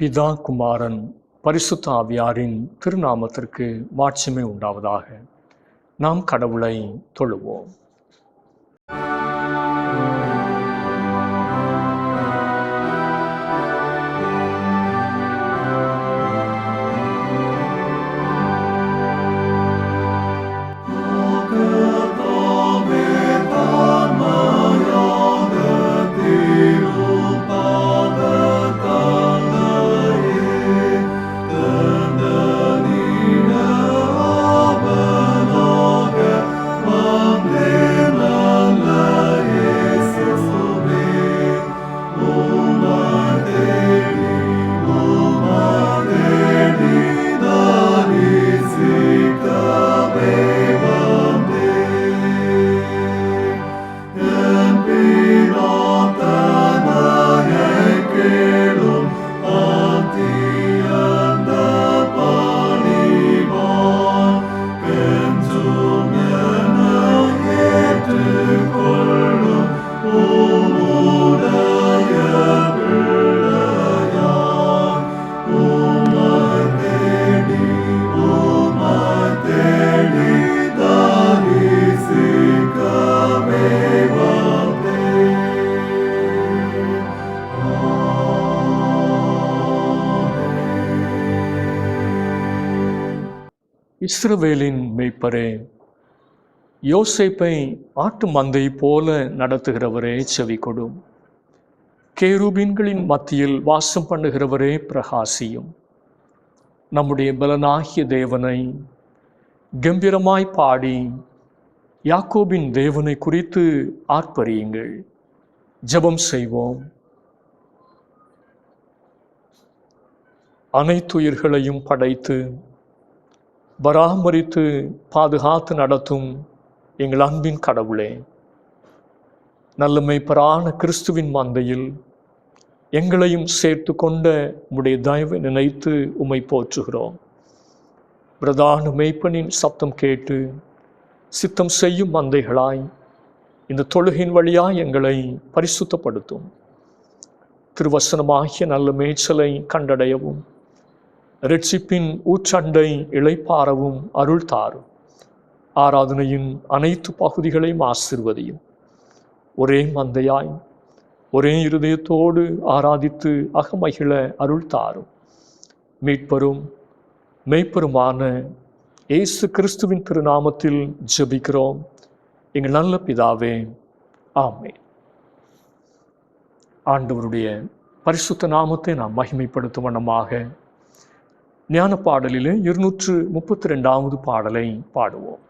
பிதா, குமாரன், பரிசுத்த ஆவியாரின் திருநாமத்திற்கு மாட்சிமை உண்டாவதாக. நாம் கடவுளை தொழுவோம். இஸ்ரவேலின் மேய்ப்பரே, யோசேப்பை ஆட்டு மந்தை போல நடத்துகிறவரே செவி கொடும். கேருபீன்களின் மத்தியில் வாசம் பண்ணுகிறவரே பிரகாசியும். நம்முடைய பலனாகிய தேவனை கம்பீரமாய் பாடி யாக்கோபின் தேவனை குறித்து ஆர்ப்பரியுங்கள். ஜெபம் செய்வோம். அனைத்துயிர்களையும் படைத்து பராமரித்து பாதுகாத்து நடத்தும் எங்கள் அன்பின் கடவுளே, நல்ல மேய்ப்பரான கிறிஸ்துவின் மந்தையில் எங்களையும் சேர்த்து கொண்ட உம்முடைய தயவை நினைத்து உம்மை போற்றுகிறோம். பிரதான மேய்ப்பனின் சப்தம் கேட்டு சித்தம் செய்யும் மந்தைகளாய் இந்த தொழுகையின் வழியாய் எங்களை பரிசுத்தப்படுத்தும். திருவசனமாகிய நல்ல மேய்ச்சலை கண்டடையவும் இரட்சிப்பின் ஊற்றண்டை இளைப்பாறவும் அருள் தாரும். ஆராதனையின் அனைத்து பகுதிகளையும் ஆசீர்வதியும். ஒரே மந்தையாய் ஒரே இருதயத்தோடு ஆராதித்து அகமகிழ அருள் தாரும். மீட்பரும் மெய்ப்பருமான இயேசு கிறிஸ்துவின் திருநாமத்தில் ஜெபிக்கிறோம் எங்கள் நல்ல பிதாவே, ஆமென். ஆண்டவருடைய பரிசுத்த நாமத்தை நாம் மகிமைப்படுத்தும் வண்ணமாக ஞான பாடலிலே 232வது பாடலை பாடுவோம்.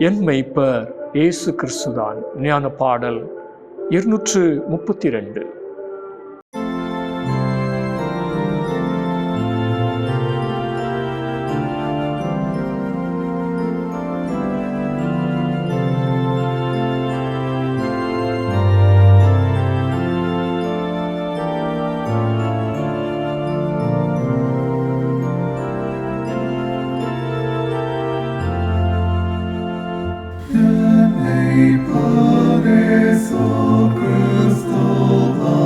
என் மெய்ப்பர் இயேசு கிறிஸ்துதான். ஞான பாடல் 232. Cristo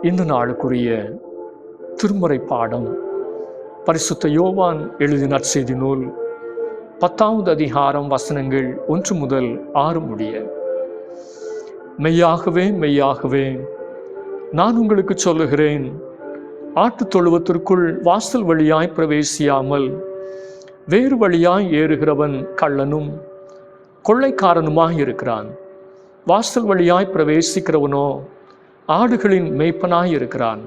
இந்த நாளுக்குரிய திருமுறை பாடம் பரிசுத்த யோவான் எழுதின நற்செய்தி நூல் 10வது அதிகாரம் வசனங்கள் 1 முதல் 6 முடிய. மெய்யாகவே மெய்யாகவே நான் உங்களுக்கு சொல்லுகிறேன், ஆட்டுத் தொழுவத்திற்குள் வாசல் வழியாய் பிரவேசியாமல் வேறு வழியாய் ஏறுகிறவன் கள்ளனும் கொள்ளைக்காரனுமாய் இருக்கிறான். வாசல் வழியாய் பிரவேசிக்கிறவனோ ஆடுகளின் மேய்ப்பனாய் இருக்கிறான்.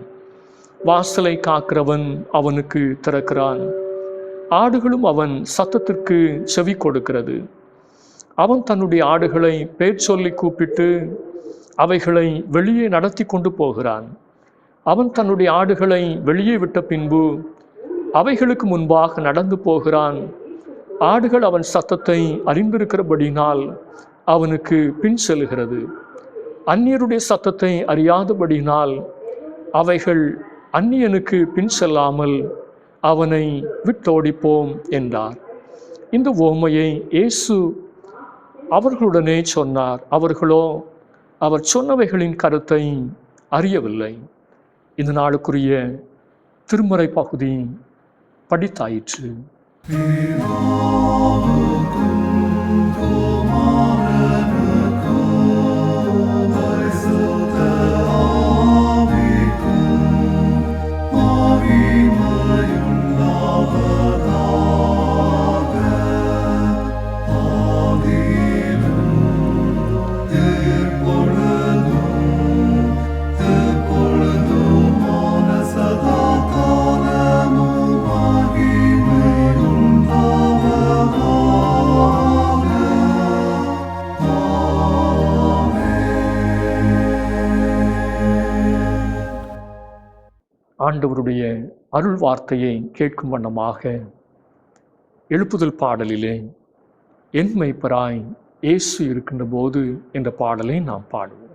வாசலை காக்கிறவன் அவனுக்கு திறக்கிறான். ஆடுகளும் அவன் சத்தத்திற்கு செவி கொடுக்கிறது. அவன் தன்னுடைய ஆடுகளை பேர் சொல்லி கூப்பிட்டு அவைகளை வெளியே நடத்தி கொண்டு போகிறான். அவன் தன்னுடைய ஆடுகளை வெளியே விட்ட பின்பு அவைகளுக்கு முன்பாக நடந்து போகிறான். ஆடுகள் அவன் சத்தத்தை அறிந்திருக்கிறபடினால் அவனுக்கு பின் செல்கிறது. அந்நியருடைய சத்தத்தை அறியாதபடினால் அவைகள் அந்நியனுக்கு பின் செல்லாமல் அவனை விட்டோடிப்போம் என்றார். இந்த உவமையை இயேசு அவர்களுடனே சொன்னார். அவர்களோ அவர் சொன்னவைகளின் கருத்தை அறியவில்லை. இந்த நாளுக்குரிய திருமறை பகுதி படித்தாயிற்று. ஆண்டவருடைய அருள் வார்த்தையை கேட்கும் வண்ணமாக எழுப்புதல் பாடலிலே என் மெய்ப்பராய் இயேசு இருக்கின்ற போது என்ற பாடலை நாம் பாடுவோம்.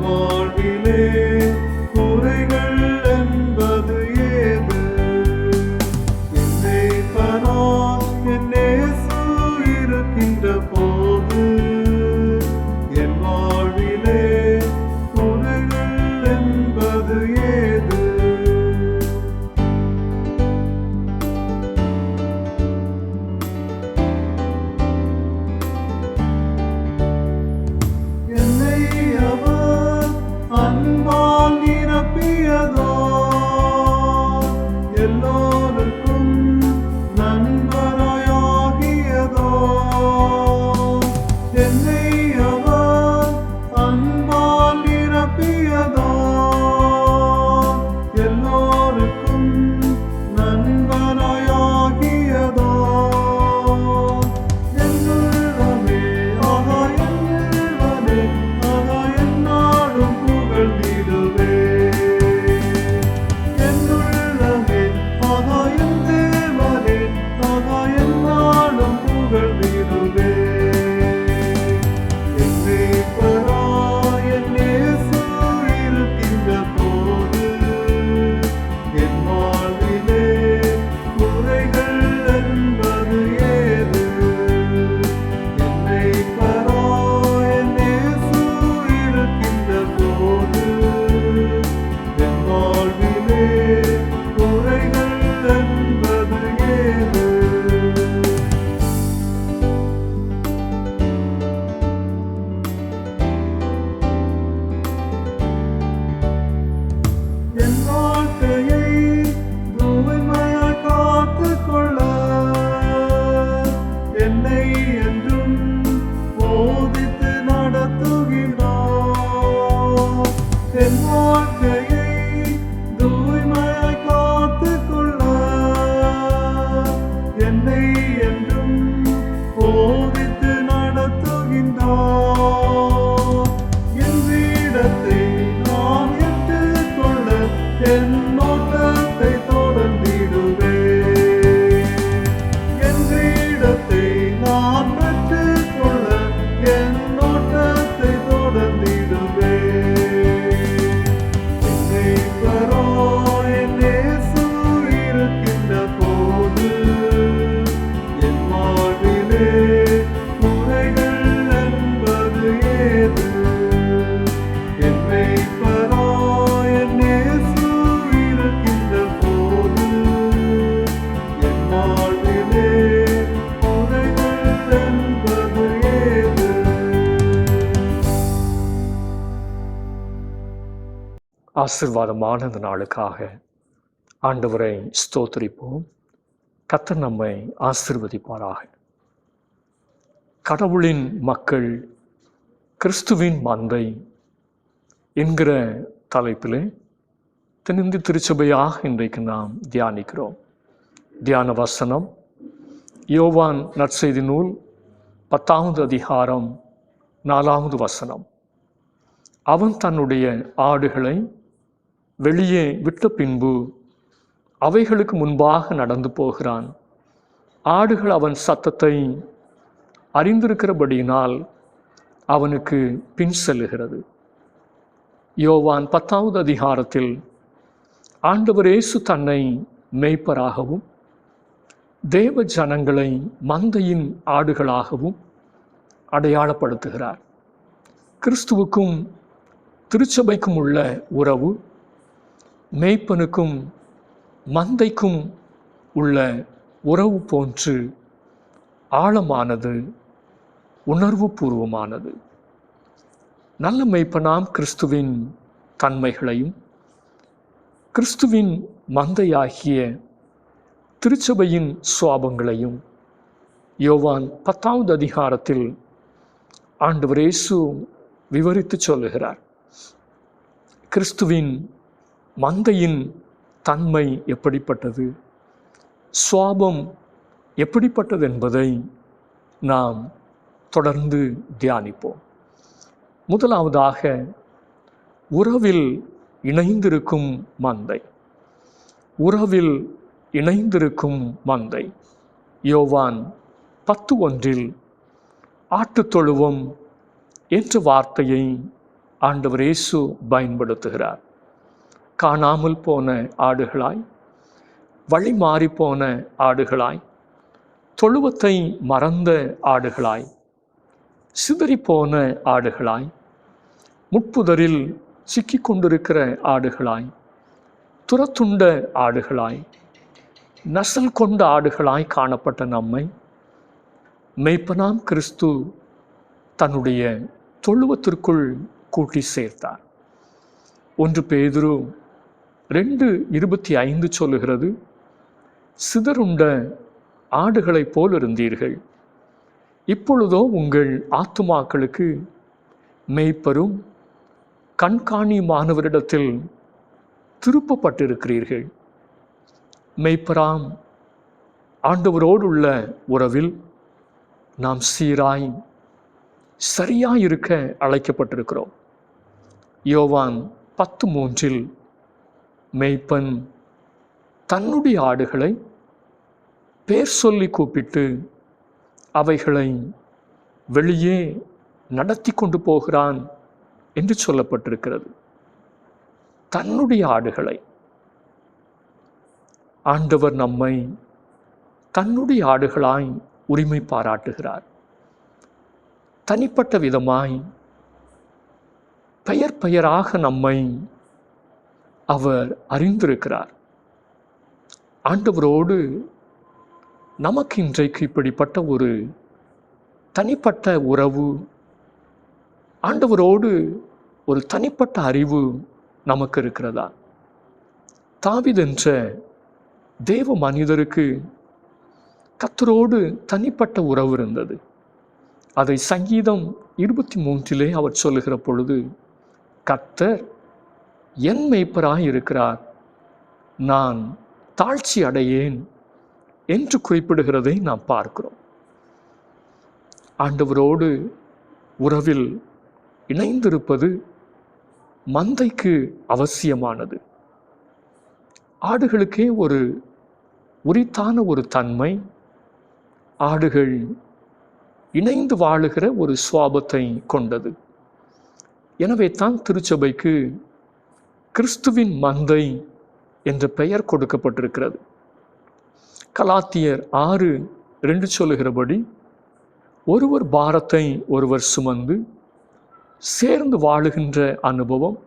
வாழ்விலே அன்பால் நிரப்பியதோ எல்லோருக்கும் நண்பராயாகியதோ என்னை அவர் அன்பால் நிரப்பியதோ எல்லோருக்கும் நண்பராயாகியதோ என்னுள்ளமே ஆகா என்னுள்ளமே ஆகா என்னாலும் புகழ்ந்திடுவே என்னுள்ளமே ஆகா என் தேவனே ஆகா என்னாலும் புகழ்ந்திடுவே என்னை பரா என் இயேசு இருக்கின்ற போது என் வாழ்விலே குறைகள் என்பது ஏது என்னை பரா என் இயேசு இருக்கின்ற போது என் வாழ்விலே குறைகள் என்பது ஏது என் வாழ்க்கையை தூய்மையாய் காத்துக்கொள்ள என்னை என்றும் போதித்து நடத்துகின்றார் என் வாழ்க்கையை தூய்மையாய் காத்துக்கொள்ள என்னை என்றும் போதித்து நடத்துகின்றார் என் வீடத்தை நான் ஏற்றுக்கொள்ள என் நோட்டத்தை தொடர்ந்திடுவே என் வீடத்தை நான் பெற்றுக்கொள்ள என் நோட்டத்தை தொடர்ந்திடுவே என்னை பரா என் இயேசு இருக்கின்ற போது என் வாழ்விலே குறைகள் என்பது ஏது என்னை பரா என் இயேசு இருக்கின்ற போது என் வாழ்விலே குறைகள் என்பது ஏது ஆசீர்வாதமான இந்த நாளுக்காக ஆண்டவரை ஸ்தோத்திரிப்போம். கர்த்தர் நம்மை ஆசீர்வதிப்பாராக. கடவுளின் மக்கள், கிறிஸ்துவின் மந்தை என்கிற தலைப்பிலே தென்னிந்திய திருச்சபையாக இன்றைக்கு நாம் தியானிக்கிறோம். தியான வசனம் யோவான் நற்செய்தி நூல் 10வது அதிகாரம் 4வது வசனம். அவன் தன்னுடைய ஆடுகளை வெளியே விட்ட பின்பு அவைகளுக்கு முன்பாக நடந்து போகிறான். ஆடுகள் அவன் சத்தத்தை அறிந்திருக்கிறபடியினால் அவனுக்கு பின் செல்லுகிறது. யோவான் 10வது அதிகாரத்தில் ஆண்டவர் இயேசு தன்னை மேய்ப்பராகவும் தேவ ஜனங்களை மந்தையின் ஆடுகளாகவும் அடையாளப்படுத்துகிறார். கிறிஸ்துவுக்கும் திருச்சபைக்கும் உள்ள உறவு மேய்ப்பனுக்கும் மந்தைக்கும் உள்ள உறவு போன்று ஆழமானது, உணர்வு பூர்வமானது. நல்ல மேய்ப்பனாம் கிறிஸ்துவின் தன்மைகளையும் கிறிஸ்துவின் மந்தையாகிய திருச்சபையின் சுவாபங்களையும் யோவான் 10வது அதிகாரத்தில் ஆண்டவர் இயேசு விவரித்து சொல்லுகிறார். கிறிஸ்துவின் மந்தையின் தன்மை எப்படிப்பட்டது, சுவாபம் எப்படிப்பட்டது என்பதை நாம் தொடர்ந்து தியானிப்போம். முதலாவதாக உறவில் இணைந்திருக்கும் மந்தை. உறவில் இணைந்திருக்கும் மந்தை. யோவான் 10:1 ஆட்டுத் தொழுவம் என்ற வார்த்தையை ஆண்டவர் இயேசு பயன்படுத்துகிறார். காணாமல் போன ஆடுகளாய், வழி மாறிப்போன ஆடுகளாய், தொழுவத்தை மறந்த ஆடுகளாய், சிதறிப்போன ஆடுகளாய், முட்புதரில் சிக்கிக் கொண்டிருக்கிற ஆடுகளாய், துரத்துண்ட ஆடுகளாய், நசல் கொண்ட ஆடுகளாய் காணப்பட்ட நம்மை மெய்ப்பனாம் கிறிஸ்து தன்னுடைய தொழுவத்திற்குள் கூட்டி சேர்த்தார். 1 பேதுரு 2:25 சொல்லுகிறது, சிதறுண்ட ஆடுகளைப் போல் இருந்தீர்கள், இப்பொழுதோ உங்கள் ஆத்துமாக்களுக்கு மேய்ப்பரும் கண்காணியுமானவரிடத்தில் திருப்பப்பட்டிருக்கிறீர்கள். மேய்ப்பராம் ஆண்டவரோடுள்ள உறவில் நாம் சீராய் சரியாயிருக்க அழைக்கப்பட்டிருக்கிறோம். யோவான் 10:3 மேய்ப்பன் தன்னுடைய ஆடுகளை பேர் சொல்லி கூப்பிட்டு அவைகளை வெளியே நடத்தி கொண்டு போகிறான் என்று சொல்லப்பட்டிருக்கிறது. தன்னுடைய ஆடுகளை ஆண்டவர் நம்மை தன்னுடைய ஆடுகளாய் உரிமை பாராட்டுகிறார். தனிப்பட்ட விதமாய் பெயர் பெயராக நம்மை அவர் அறிந்திருக்கிறார். ஆண்டவரோடு நமக்கு இன்றைக்கு இப்படிப்பட்ட ஒரு தனிப்பட்ட உறவு, ஆண்டவரோடு ஒரு தனிப்பட்ட அறிவு நமக்கு இருக்கிறதா? தாவீது என்ற தேவ மனிதருக்கு கர்த்தரோடு தனிப்பட்ட உறவு இருந்தது. அதை சங்கீதம் 23 அவர் சொல்லுகிற பொழுது, கர்த்தர் என் மேய்ப்பராய் இருக்கிறார், நான் தாழ்ச்சி அடையேன் என்று குறிப்பிடுகிறதை நாம் பார்க்கிறோம். ஆண்டவரோடு உறவில் இணைந்திருப்பது மந்தைக்கு அவசியமானது. ஆடுகளுக்கே ஒரு உரித்தான ஒரு தன்மை, ஆடுகள் இணைந்து வாழுகிற ஒரு சுவாபத்தை கொண்டது. எனவே தான் திருச்சபைக்கு கிறிஸ்துவின் மந்தை என்ற பெயர் கொடுக்கப்பட்டிருக்கிறது. கலாத்தியர் 6:2 சொல்லுகிறபடி, ஒருவர் பாரத்தை ஒருவர் சுமந்து சேர்ந்து வாழுகின்ற அனுபவம்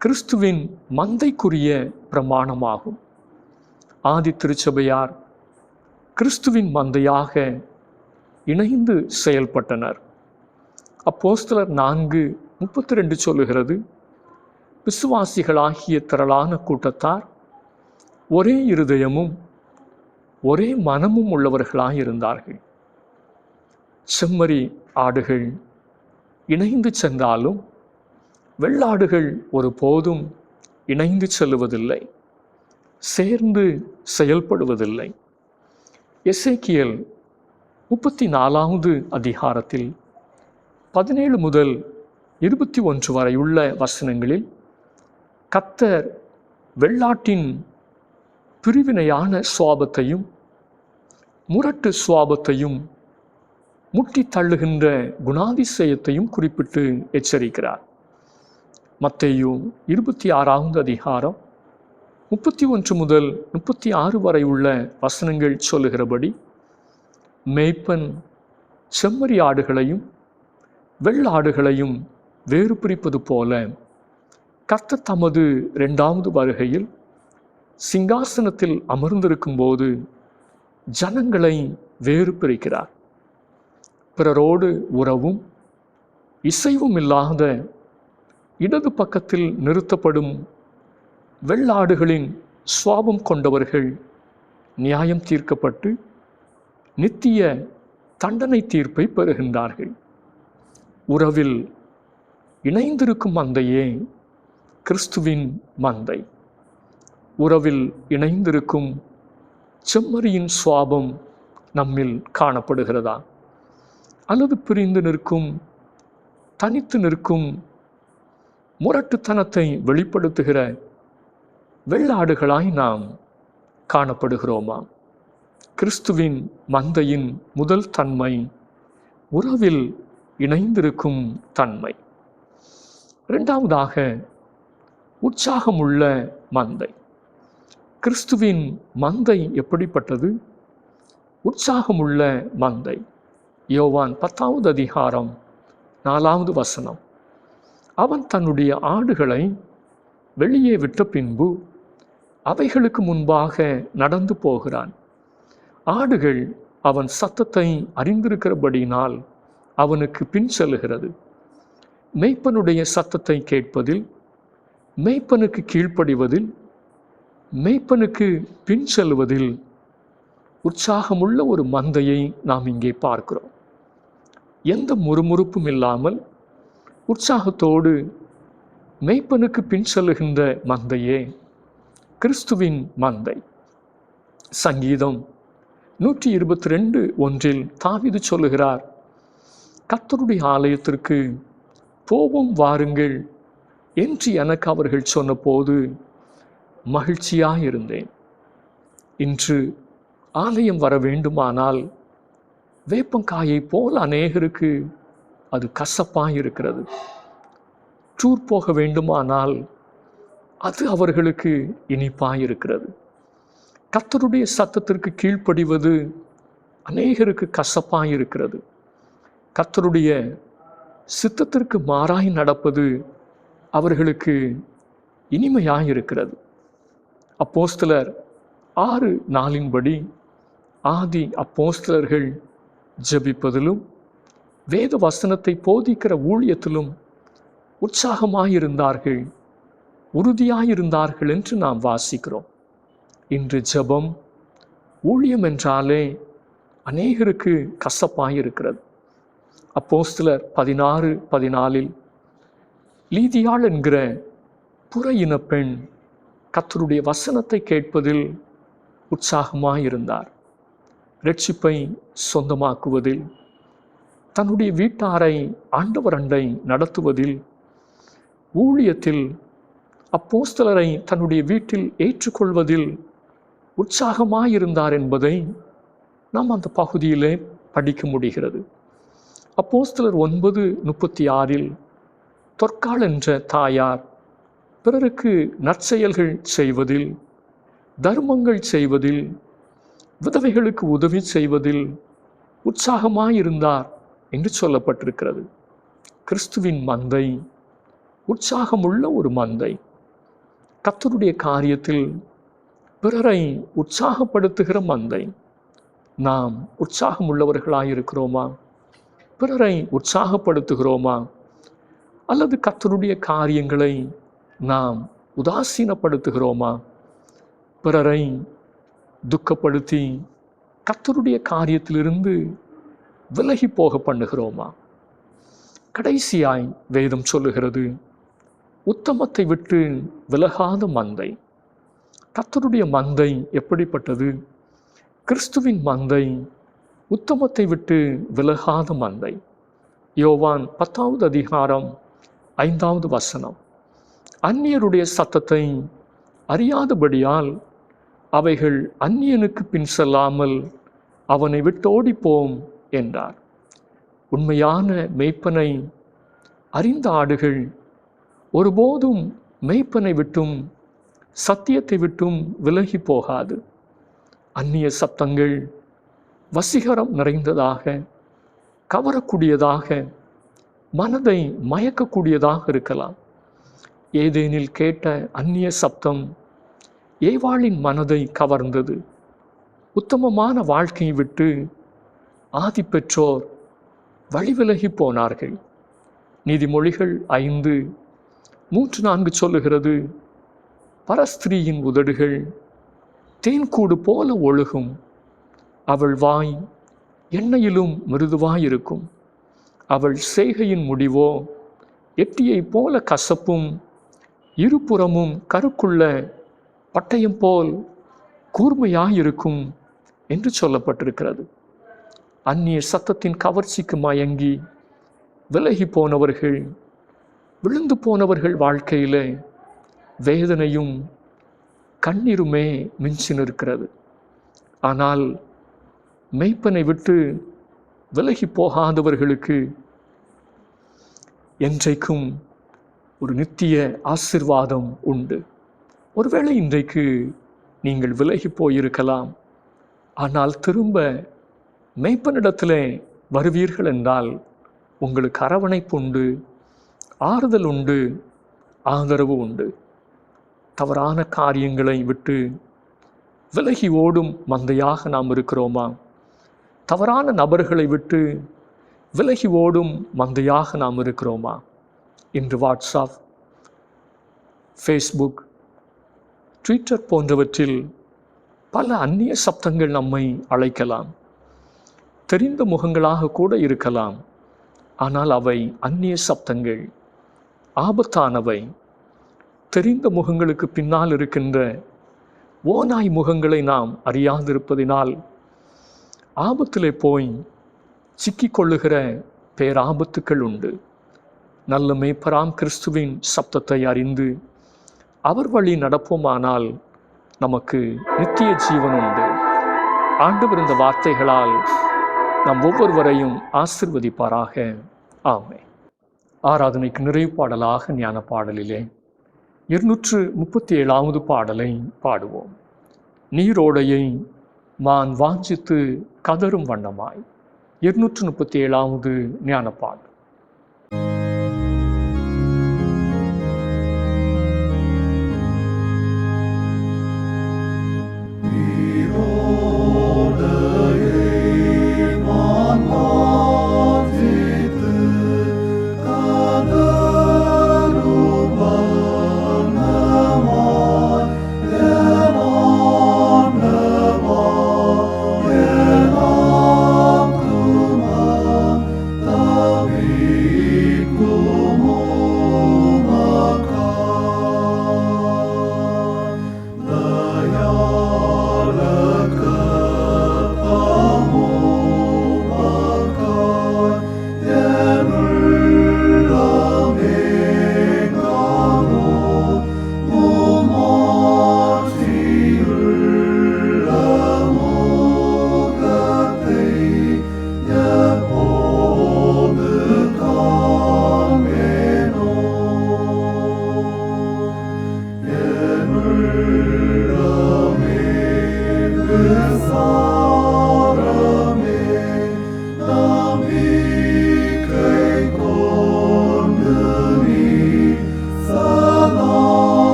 கிறிஸ்துவின் மந்தைக்குரிய பிரமாணமாகும். ஆதி திருச்சபையார் கிறிஸ்துவின் மந்தையாக இணைந்து செயல்பட்டனர். அப்போஸ்தலர் 4:32 சொல்லுகிறது, விசுவாசிகளாகிய திரளான கூட்டத்தார் ஒரே இருதயமும் ஒரே மனமும் உள்ளவர்களாய் இருந்தார்கள். செம்மறி ஆடுகள் இணைந்து சென்றாலும் வெள்ளாடுகள் ஒரு போதும் இணைந்து செல்லுவதில்லை, சேர்ந்து செயல்படுவதில்லை. எசேக்கியேல் 34வது அதிகாரத்தில் 17 முதல் 21 வரை உள்ள வசனங்களில் கர்த்தர் வெள்ளாட்டின் பிரிவினையான சுவாபத்தையும் முரட்டு சுவாபத்தையும் முட்டி தள்ளுகின்ற குணாதிசயத்தையும் குறிப்பிட்டு எச்சரிக்கிறார். மத்தேயு 26வது அதிகாரம் 31 முதல் 36 வரை உள்ள வசனங்கள் சொல்லுகிறபடி, மேய்ப்பன் செம்மறி ஆடுகளையும் வெள்ளாடுகளையும் வேறு பிரிப்பது போல கர்த்தர் தமது 2வது வருகையில் சிங்காசனத்தில் அமர்ந்திருக்கும் போது ஜனங்களை வேறு பிரிக்கிறார். பிறரோடு உறவும் இசைவும் இல்லாத இடது பக்கத்தில் நிறுத்தப்படும் வெள்ளாடுகளின் சுவாபம் கொண்டவர்கள் நியாயம் தீர்க்கப்பட்டு நித்திய தண்டனை தீர்ப்பை பெறுகின்றார்கள். உறவில் இணைந்திருக்கும் மந்தையே கிறிஸ்துவின் மந்தை. உறவில் இணைந்திருக்கும் செம்மறியின் சுவாபம் நம்மில் காணப்படுகிறதா? அல்லது பிரிந்து நிற்கும், தனித்து நிற்கும், முரட்டுத்தனத்தை வெளிப்படுத்துகிற வெள்ளாடுகளாய் நாம் காணப்படுகிறோமா? கிறிஸ்துவின் மந்தையின் முதல் தன்மை உறவில் இணைந்திருக்கும் தன்மை. இரண்டாவதாக உற்சாகமுள்ள மந்தை. கிறிஸ்துவின் மந்தை எப்படிப்பட்டது? உற்சாகமுள்ள மந்தை. யோவான் 10வது அதிகாரம் 4வது வசனம், அவன் தன்னுடைய ஆடுகளை வெளியே விட்ட பின்பு அவைகளுக்கு முன்பாக நடந்து போகிறான். ஆடுகள் அவன் சத்தத்தை அறிந்திருக்கிறபடியினால் அவனுக்கு பின் செல்லுகிறது. மேய்ப்பனுடைய சத்தத்தை கேட்பதில் மேய்ப்பனுக்கு கீழ்ப்படிவதில், மேய்ப்பனுக்கு பின் செல்வதில் உற்சாகமுள்ள ஒரு மந்தையை நாம் இங்கே பார்க்கிறோம். எந்த முறுமுறுப்பும் இல்லாமல் உற்சாகத்தோடு மேய்ப்பனுக்கு பின் செல்லுகின்ற மந்தையே கிறிஸ்துவின் மந்தை. சங்கீதம் 122:1 தாவீது சொல்லுகிறார், கர்த்தருடைய ஆலயத்திற்கு போவோம் வாருங்கள் என்று எனக்கு அவர்கள் சொன்னபோது மகிழ்ச்சியாயிருந்தேன். இன்று ஆலயம் வர வேண்டுமானால் வேப்பங்காயை போல் அநேகருக்கு அது கசப்பாயிருக்கிறது. டூர் போக வேண்டுமானால் அது அவர்களுக்கு இனிப்பாயிருக்கிறது. கர்த்தருடைய சத்தத்திற்கு கீழ்ப்படிவது அநேகருக்கு கசப்பாயிருக்கிறது. கர்த்தருடைய சித்தத்திற்கு மாறாய் நடப்பது அவர்களுக்கு இனிமையாயிருக்கிறது. அப்போஸ்தலர் 6:4 ஆதி அப்போஸ்தலர்கள் ஜெபிப்பதிலும் வேத வசனத்தை போதிக்கிற ஊழியத்திலும் உற்சாகமாயிருந்தார்கள், உறுதியாயிருந்தார்கள் என்று நாம் வாசிக்கிறோம். இன்று ஜெபம், ஊழியம் என்றாலே அநேகருக்கு கசப்பாயிருக்கிறது. அப்போஸ்தலர் 16:14 லீதியாள் என்கிற புற இனப்பெண் கர்த்தருடைய வசனத்தை கேட்பதில் உற்சாகமாயிருந்தார். இரட்சிப்பை சொந்தமாக்குவதில், தன்னுடைய வீட்டாரை ஆண்டவர் அண்டை நடத்துவதில், ஊழியத்தில் அப்போஸ்தலரை தன்னுடைய வீட்டில் ஏற்றுக்கொள்வதில் உற்சாகமாயிருந்தார் என்பதை நாம் அந்த பகுதியிலே படிக்க முடிகிறது. அப்போஸ்தலர் 9:36 தொற்காள் என்ற தாயார் பிறருக்கு நற்செயல்கள் செய்வதில், தர்மங்கள் செய்வதில், விதவைகளுக்கு உதவி செய்வதில் உற்சாகமாயிருந்தார் என்று சொல்லப்பட்டிருக்கிறது. கிறிஸ்துவின் மந்தை உற்சாகமுள்ள ஒரு மந்தை. கர்த்தருடைய காரியத்தில் பிறரை உற்சாகப்படுத்துகிற மந்தை. நாம் உற்சாகமுள்ளவர்களாயிருக்கிறோமா? பிறரை உற்சாகப்படுத்துகிறோமா? அல்லது கர்த்தருடைய காரியங்களை நாம் உதாசீனப்படுத்துகிறோமா? பிறரை துக்கப்படுத்தி கர்த்தருடைய காரியத்திலிருந்து விலகி போக பண்ணுகிறோமா? கடைசியாய் வேதம் சொல்லுகிறது, உத்தமத்தை விட்டு விலகாத மந்தை. கர்த்தருடைய மந்தை எப்படிப்பட்டது? கிறிஸ்துவின் மந்தை உத்தமத்தை விட்டு விலகாத மந்தை. யோவான் 10:5 அந்நியருடைய சத்தத்தை அறியாதபடியால் அவைகள் அந்நியனுக்கு பின் செல்லாமல் அவனை விட்டோடிப்போம் என்றார். உண்மையான மேய்ப்பனை அறிந்த ஆடுகள் ஒருபோதும் மேய்ப்பனை விட்டும் சத்தியத்தை விட்டும் விலகி போகாது. அந்நிய சத்தங்கள் வசீகரம் நிறைந்ததாக, கவரக்கூடியதாக, மனதை மயக்கக்கூடியதாக இருக்கலாம். ஏதேனில் கேட்ட அந்நிய சப்தம் ஏவாளின் மனதை கவர்ந்தது. உத்தமமான வாழ்க்கையை விட்டு ஆதி பெற்றோர் வழிவிலகி போனார்கள். நீதிமொழிகள் 5:3-4 சொல்லுகிறது, பரஸ்திரீயின் உதடுகள் தேன்கூடு போல ஒழுகும், அவள் வாய் எண்ணெயிலும் மிருதுவாயிருக்கும், அவள் செய்கையின் முடிவோ எட்டியை போல கசப்பும் இருபுறமும் கருக்குள்ள பட்டயம் போல் கூர்மையாயிருக்கும் என்று சொல்லப்பட்டிருக்கிறது. அந்நிய சத்தத்தின் கவர்ச்சிக்கு மயங்கி விலகி போனவர்கள், விழுந்து போனவர்கள் வாழ்க்கையில வேதனையும் கண்ணீருமே மிஞ்சி நிற்கிறது. ஆனால் மெய்ப்பனை விட்டு விலகி போகாதவர்களுக்கு என்றைக்கும் ஒரு நித்திய ஆசீர்வாதம் உண்டு. ஒருவேளை இன்றைக்கு நீங்கள் விலகி போயிருக்கலாம், ஆனால் திரும்ப மெய்ப்பனிடத்திலே வருவீர்கள் என்றால் உங்களுக்கு அரவணைப்பு உண்டு, ஆறுதல் உண்டு, ஆதரவு உண்டு. தவறான காரியங்களை விட்டு விலகி ஓடும் மந்தையாக நாம் இருக்கிறோமா? தவறான நபர்களை விட்டு விலகி ஓடும் மந்தையாக நாம் இருக்கிறோமா? இன்று வாட்ஸ்அப், ஃபேஸ்புக், ட்விட்டர் போன்றவற்றில் பல அந்நிய சப்தங்கள் நம்மை அழைக்கலாம். தெரிந்த முகங்களாக கூட இருக்கலாம். ஆனால் அவை அந்நிய சப்தங்கள், ஆபத்தானவை. தெரிந்த முகங்களுக்கு பின்னால் இருக்கின்ற ஓநாய் முகங்களை நாம் அறியாதிருப்பதினால் ஆபத்திலே போய் சிக்கிக்கொள்ளுகிற பேராபத்துக்கள் உண்டு. நல்ல மேய்ப்பராம் கிறிஸ்துவின் சப்தத்தை அறிந்து அவர் வழி நடப்போமானால் நமக்கு நித்திய ஜீவன் உண்டு. ஆண்டவர் இந்த வார்த்தைகளால் நம் ஒவ்வொருவரையும் ஆசிர்வதிப்பாராக. ஆமென். ஆராதனைக்கு நிறைவு பாடலாக ஞான பாடலிலே 237வது பாடலை பாடுவோம். நீரோடையை மான் வாஞ்சித்து கதரும் வண்ணமாய். 237வது ஞான பாடல்.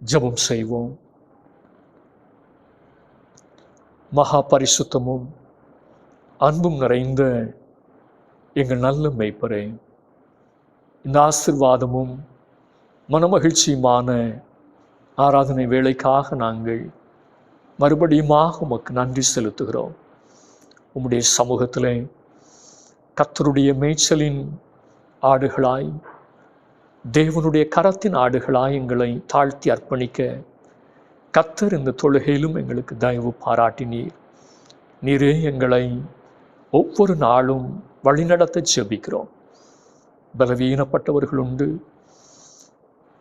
ஜெபம் செய்வோம். மகா பரிசுத்தமும் அன்பும் நிறைந்த எங்கள் நல்ல மேய்ப்பரே, இந்த ஆசீர்வாதமும் மனமகிழ்ச்சியுமான ஆராதனை வேளைக்காக நாங்கள் மறுபடியுமாக உமக்கு நன்றி செலுத்துகிறோம். உம்முடைய சமூகத்திலே கர்த்தருடைய மேய்ச்சலின் ஆடுகளாய், தேவனுடைய கரத்தின் ஆடுகளாய் எங்களை தாழ்த்தி அர்ப்பணிக்க கர்த்தர் இந்த தொழுகையிலும் எங்களுக்கு தயவு பாராட்டினீர். நீரே எங்களை ஒவ்வொரு நாளும் வழிநடத்த ஜெபிக்கிறோம். பலவீனப்பட்டவர்கள் உண்டு,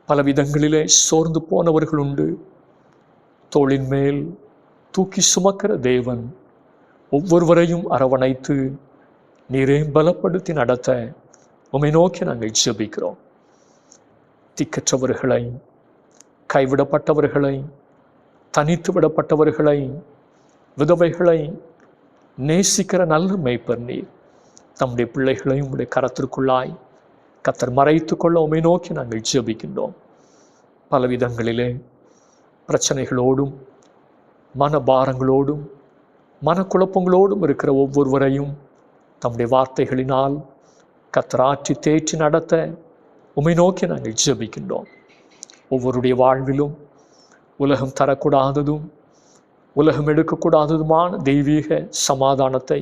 பல விதங்களிலே சோர்ந்து போனவர்கள் உண்டு. தோளின் மேல் தூக்கி சுமக்கிற தேவன் ஒவ்வொருவரையும் அரவணைத்து நீரே பலப்படுத்தி நடத்த உம்மை நோக்கி நாங்கள் ஜெபிக்கிறோம். திக்கற்றவர்களை, கைவிடப்பட்டவர்களை, தனித்து விடப்பட்டவர்களை, விதவைகளை நேசிக்கிற நல்ல மேய்ப்பர் நீர். தம்முடைய பிள்ளைகளையும் உடைய கரத்திற்குள்ளாய் கர்த்தர் மறைத்து கொள்ள உம்மை நோக்கி நாங்கள் ஜெபிக்கின்றோம். பல விதங்களிலே பிரச்சனைகளோடும் மனபாரங்களோடும் மனக்குழப்பங்களோடும் இருக்கிற ஒவ்வொருவரையும் தம்முடைய வார்த்தைகளினால் கர்த்தர் ஆற்றி தேற்றி நடத்த உம்மை நோக்கி நாங்கள் ஜெபிக்கின்றோம். ஒவ்வொருடைய வாழ்விலும் உலகம் தரக்கூடாததும் உலகம் எடுக்கக்கூடாததுமான தெய்வீக சமாதானத்தை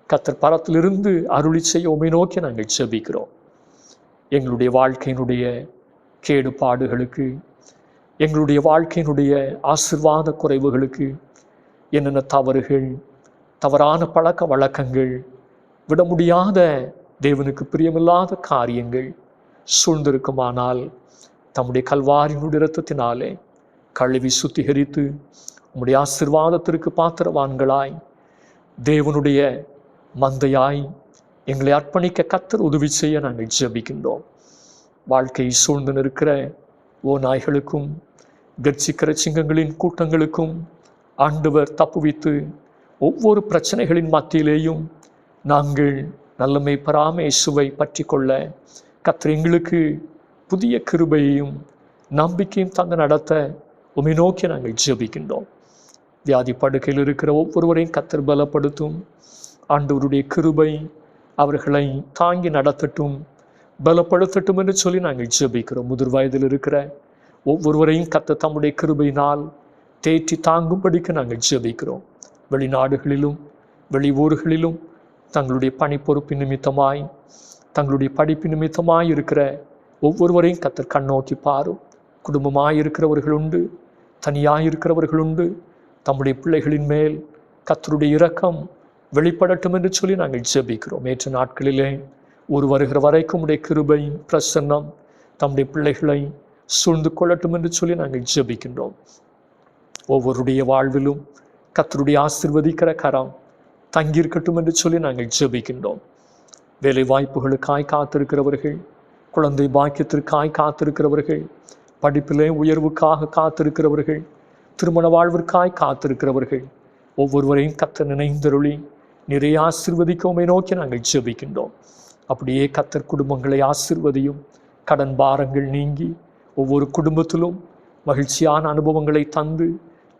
கர்த்தர் பரத்திலிருந்து அருளி செய்ய உம்மை நோக்கி நாங்கள் ஜெபிக்கிறோம். எங்களுடைய வாழ்க்கையினுடைய கேடுபாடுகளுக்கு, எங்களுடைய வாழ்க்கையினுடைய ஆசீர்வாத குறைவுகளுக்கு என்னென்ன தவறுகள், தவறான பழக்க வழக்கங்கள், விட முடியாத தேவனுக்கு பிரியமில்லாத காரியங்கள் சூழ்ந்திருக்குமானால் தம்முடைய கல்வாரியினுடைய இரத்தத்தினாலே கழுவி சுத்திகரித்து உம்முடைய ஆசீர்வாதத்திற்கு பாத்திரவான்களாய் தேவனுடைய மந்தையாய் எங்களை அர்ப்பணிக்க கர்த்தர் உதவி செய்ய நாங்கள் ஜெபிக்கின்றோம். வாழ்க்கை சூழ்ந்து நிற்கிற நாய்களுக்கும் கர்ச்சிக்கிற சிங்கங்களின் கூட்டங்களுக்கும் ஆண்டவர் தப்புவித்து ஒவ்வொரு பிரச்சனைகளின் மத்தியிலேயும் நாங்கள் நல்ல மேய்ப்பரான இயேசுவை பற்றி கொள்ள கர்த்தர் எங்களுக்கு புதிய கிருபையையும் நம்பிக்கையும் தந்து நடத்த உம்மை நோக்கி நாங்கள் ஜெபிக்கின்றோம். வியாதி படுக்கையில் இருக்கிற ஒவ்வொருவரையும் கர்த்தர் பலப்படுத்தும். ஆண்டவருடைய கிருபை அவர்களை தாங்கி நடத்தட்டும், பலப்படுத்தட்டும் என்று சொல்லி நாங்கள் ஜெபிக்கிறோம். முதிர் வயதில் இருக்கிற ஒவ்வொருவரையும் கர்த்தர் தம்முடைய கிருபையினால் தேற்றி தாங்கும்படிக்கு நாங்கள் ஜெபிக்கிறோம். வெளிநாடுகளிலும் வெளி ஊர்களிலும் தங்களுடைய பணி பொறுப்பு நிமித்தமாய் தங்களுடைய படிப்பு நிமித்தமாய் இருக்கிற ஒவ்வொருவரையும் கர்த்தர் கண்ணோக்கி பாரும். குடும்பமாய் இருக்கிறவர்கள் உண்டு, தனியாய் இருக்கிறவர்கள் உண்டு. தம்முடைய பிள்ளைகளின் மேல் கர்த்தருடைய இரக்கம் வெளிப்படட்டும் என்று சொல்லி நாங்கள் ஜெபிக்கிறோம். ஏற்ற நாட்களிலே ஒரு வருகிற வரைக்கும் உடைய கிருபை பிரசன்னம் தம்முடைய பிள்ளைகளை சூழ்ந்து கொள்ளட்டும் என்று சொல்லி நாங்கள் ஜெபிக்கின்றோம். ஒவ்வொருடைய வாழ்விலும் கர்த்தருடைய ஆசீர்வதிக்கிற கரம் தங்கியிருக்கட்டும் என்று சொல்லி நாங்கள் ஜெபிக்கின்றோம். வேலை வாய்ப்புகளுக்காய் காத்திருக்கிறவர்கள், குழந்தை பாக்கியத்திற்காய் காத்திருக்கிறவர்கள், படிப்பிலே உயர்வுக்காக காத்திருக்கிறவர்கள், திருமண வாழ்விற்காய் காத்திருக்கிறவர்கள் ஒவ்வொருவரையும் கர்த்தர் நினைந்தருளி நிறைய ஆசீர்வதிக்கவுமே நோக்கி நாங்கள் ஜெபிக்கின்றோம். அப்படியே கர்த்தர் குடும்பங்களை ஆசீர்வதியும். கடன் பாரங்கள் நீங்கி ஒவ்வொரு குடும்பத்திலும் மகிழ்ச்சியான அனுபவங்களை தந்து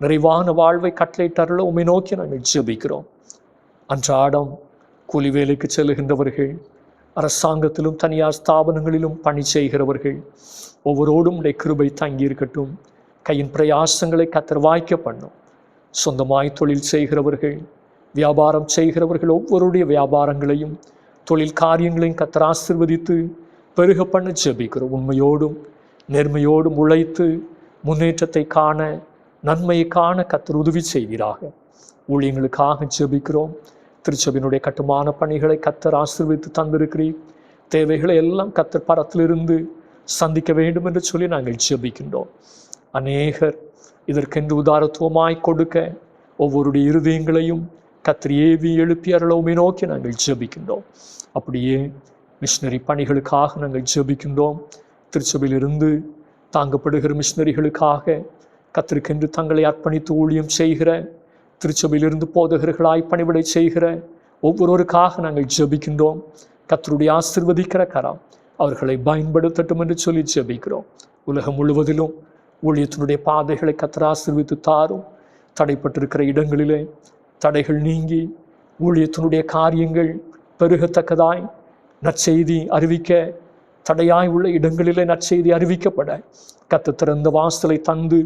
நிறைவான வாழ்வை கட்டளையிட்டருள உம்மை நோக்கி நாங்கள் ஜெபிக்கிறோம். அன்றாடம் கூலி வேலைக்கு செல்லுகின்றவர்கள், அரசாங்கத்திலும் தனியார் ஸ்தாபனங்களிலும் பணி செய்கிறவர்கள் ஒவ்வொருவரோடும் உடைய கிருபை தங்கி இருக்கட்டும். கையின் பிரயாசங்களை கர்த்தர் வாய்க்க பண்ணும். சொந்தமாய் தொழில் செய்கிறவர்கள், வியாபாரம் செய்கிறவர்கள் ஒவ்வொருடைய வியாபாரங்களையும் தொழில் காரியங்களையும் கர்த்தர் ஆசீர்வதித்து பெருக பண்ண ஜெபிக்கிறோம். உண்மையோடும் நேர்மையோடும் உழைத்து முன்னேற்றத்தை காண, நன்மையை காண கர்த்தர் உதவி செய்வீராக. ஊழியங்களுக்காக ஜெபிக்கிறோம். திருச்சபையினுடைய கட்டுமான பணிகளை கர்த்தர் ஆசீர்வதித்து தந்திருக்கிறீர். தேவைகளை எல்லாம் கர்த்தர் பரத்திலிருந்து சந்திக்க வேண்டும் என்று சொல்லி நாங்கள் ஜெபிக்கின்றோம். அநேகர் இதற்கென்று உதாரத்துவமாய் கொடுக்க ஒவ்வொருடைய இருதயங்களையும் கர்த்தர் ஏவி எழுப்பி அருளவுமே நோக்கி நாங்கள் ஜெபிக்கின்றோம். அப்படியே மிஷினரி பணிகளுக்காக நாங்கள் ஜெபிக்கின்றோம். திருச்சபையிலிருந்து தாங்கப்படுகிற மிஷினரிகளுக்காக கர்த்தருக்கென்று தங்களை அர்ப்பணித்து ஊழியம் செய்கிற, திருச்சபையிலிருந்து போதகர்களாய் பணிவிடை செய்கிற ஒவ்வொருவருக்காக நாங்கள் ஜெபிக்கின்றோம். கர்த்தருடைய ஆசீர்வதிக்கிற கரம் அவர்களை பயன்படுத்தட்டும் என்று சொல்லி ஜெபிக்கிறோம். உலகம் முழுவதிலும் ஊழியத்தினுடைய பாதைகளை கர்த்தர் ஆசீர்வதித்து தாரும். தடைப்பட்டிருக்கிற இடங்களிலே தடைகள் நீங்கி ஊழியத்தினுடைய காரியங்கள் பெருகத்தக்கதாய் நற்செய்தி அறிவிக்க, தடையாய் உள்ள இடங்களிலே நற்செய்தி அறிவிக்கப்பட கர்த்தர் திறந்த வாசலை தந்து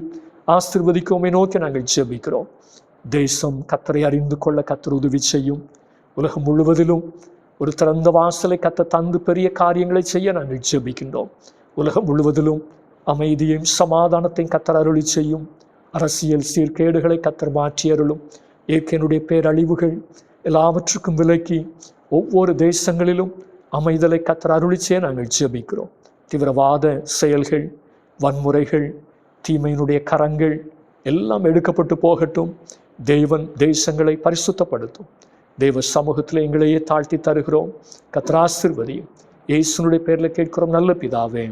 ஆசீர்வதிக்கவுமே நோக்கி நாங்கள் ஜெபிக்கிறோம். தேசம் கர்த்தரை அறிந்து கொள்ள கர்த்தர் உதவி செய்யும். உலகம் முழுவதிலும் ஒரு திறந்த வாசலை கர்த்தர் தந்து பெரிய காரியங்களை செய்ய நாங்கள் ஜெபிக்கின்றோம். உலகம் முழுவதிலும் அமைதியையும் சமாதானத்தையும் கர்த்தர் அருளி செய்யும். அரசியல் சீர்கேடுகளை கர்த்தர் மாற்றி அருளும். இயற்கையினுடைய பேரழிவுகள் எல்லாவற்றுக்கும் விலக்கி ஒவ்வொரு தேசங்களிலும் அமைதலை கர்த்தர் அருளி செய்ய நாங்கள் ஜெபிக்கிறோம். தீவிரவாத செயல்கள், வன்முறைகள், தீமையினுடைய கரங்கள் எல்லாம் எடுக்கப்பட்டு போகட்டும். தேவன் தேசங்களை பரிசுத்தப்படுத்தும். தேவ சமூகத்தில் எங்களையே தாழ்த்தி தருகிறோம். கர்த்தர் ஆசீர்வதியும். இயேசுனுடைய பேரில் கேட்கிறோம் நல்ல பிதாவே.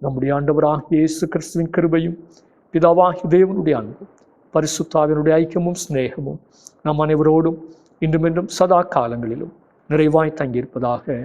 நம்முடைய ஆண்டவராகிய இயேசு கிறிஸ்துவின் கிருபையும் பிதாவாகிய தேவனுடைய அன்பும் பரிசுத்தாவினுடைய ஐக்கியமும் சிநேகமும் நம் அனைவரோடும் இன்றுமென்றும் சதா காலங்களிலும் நிறைவாய் தங்கியிருப்பதாக.